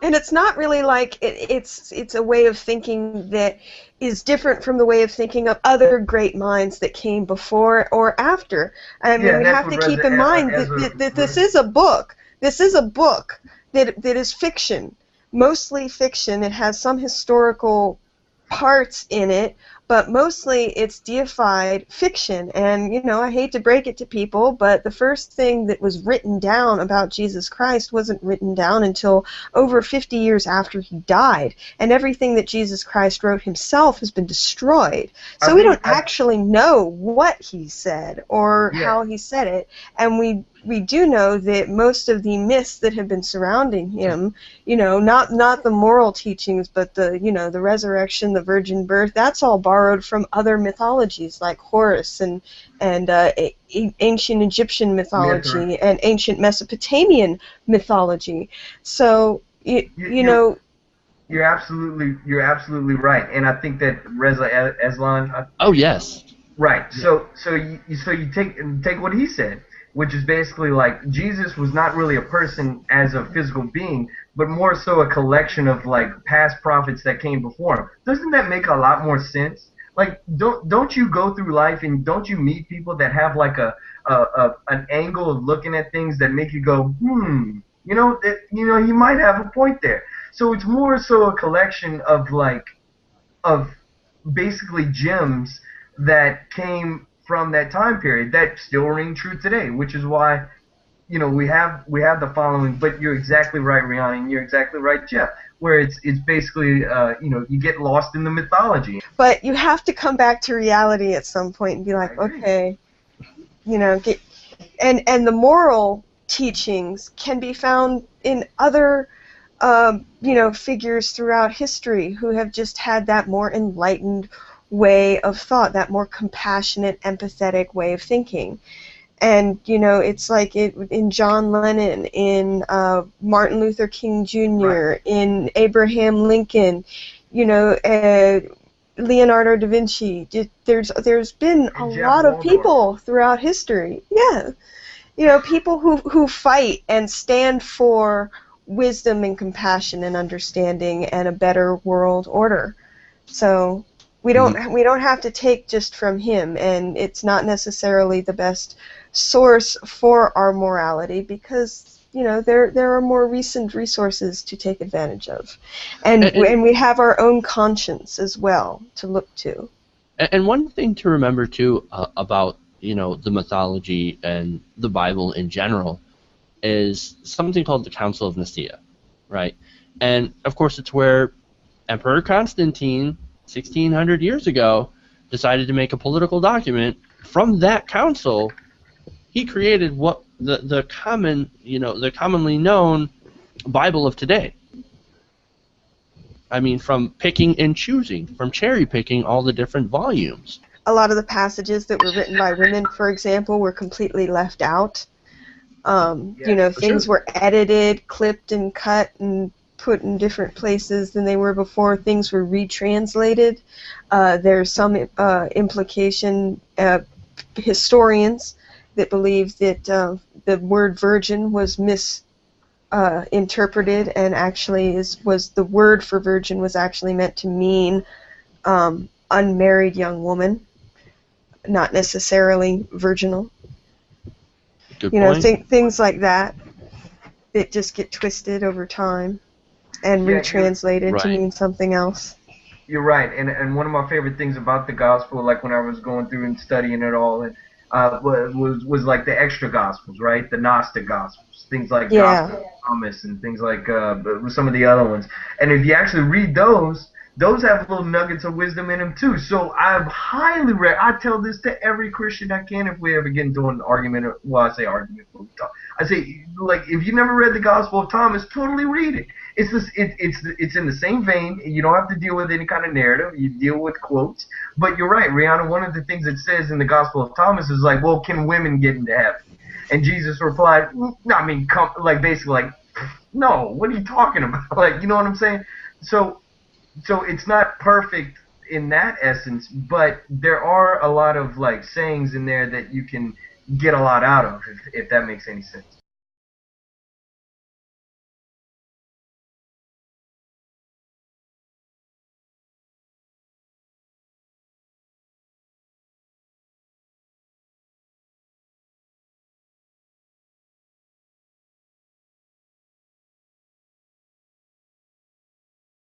And it's not really like it's a way of thinking that is different from the way of thinking of other great minds that came before or after. I mean, Yeah, we that's have what to keep in mind that this is a book. This is a book that is fiction, mostly fiction. It has some historical parts in it, but mostly it's deified fiction. And, you know, I hate to break it to people, but the first thing that was written down about Jesus Christ wasn't written down until over 50 years after he died. And everything that Jesus Christ wrote himself has been destroyed. So we don't actually know what he said or how he said it. And we do know that most of the myths that have been surrounding him, you know, not the moral teachings, but the, you know, the resurrection, the virgin birth, that's all borrowed from other mythologies like Horus and ancient Egyptian mythology and ancient Mesopotamian mythology. So you know, you're absolutely right, and I think that Reza Aslan. Oh yes. Right. Yeah. So you take what he said, which is basically like Jesus was not really a person as a physical being, but more so a collection of like past prophets that came before him. Doesn't that make a lot more sense? Like don't you go through life and don't you meet people that have like an angle of looking at things that make you go, you know, he might have a point there. So it's more so a collection of basically gems that came from that time period that still ring true today, which is why, you know, we have the following. But you're exactly right, Rihanna, and you're exactly right, Jeff, where it's basically you know, you get lost in the mythology. But you have to come back to reality at some point and be like, okay, you know, and the moral teachings can be found in other you know, figures throughout history who have just had that more enlightened way of thought, that more compassionate, empathetic way of thinking. And, you know, it's like in John Lennon, in Martin Luther King Jr., in Abraham Lincoln, you know, Leonardo da Vinci. There's been a lot of people throughout history. Yeah. You know, people who fight and stand for wisdom and compassion and understanding and a better world order. So we don't have to take just from him, and it's not necessarily the best source for our morality because, you know, there are more recent resources to take advantage of, and we have our own conscience as well to look to. And one thing to remember too about, you know, the mythology and the Bible in general is something called the Council of Nicaea, right? And of course it's where Emperor Constantine 1600 years ago decided to make a political document. From that council, he created what the commonly known Bible of today. I mean, from picking and choosing, from cherry picking all the different volumes. A lot of the passages that were written by women, for example, were completely left out. You know, things were edited, clipped, and cut, and put in different places than they were before. Things were retranslated. There's some implication, historians that believe that the word virgin was misinterpreted and actually was the word for virgin was actually meant to mean unmarried young woman, not necessarily virginal. Good you know, point. Things like that just get twisted over time and retranslated to mean something else. You're right, and one of my favorite things about the gospel, like when I was going through and studying it all, and was like the extra gospels, right? The Gnostic Gospels, things like Gospel of Thomas and things like some of the other ones. And if you actually read those have little nuggets of wisdom in them too. So I've highly I tell this to every Christian I can if we ever get into an argument. Well, I say argument. I say, like, if you never read the Gospel of Thomas, totally read it. It's in the same vein. You don't have to deal with any kind of narrative. You deal with quotes. But you're right, Rihanna. One of the things it says in the Gospel of Thomas is like, well, can women get into heaven? And Jesus replied, no, I mean, basically like, no, what are you talking about? Like, you know what I'm saying? So it's not perfect in that essence, but there are a lot of like sayings in there that you can get a lot out of, if that makes any sense.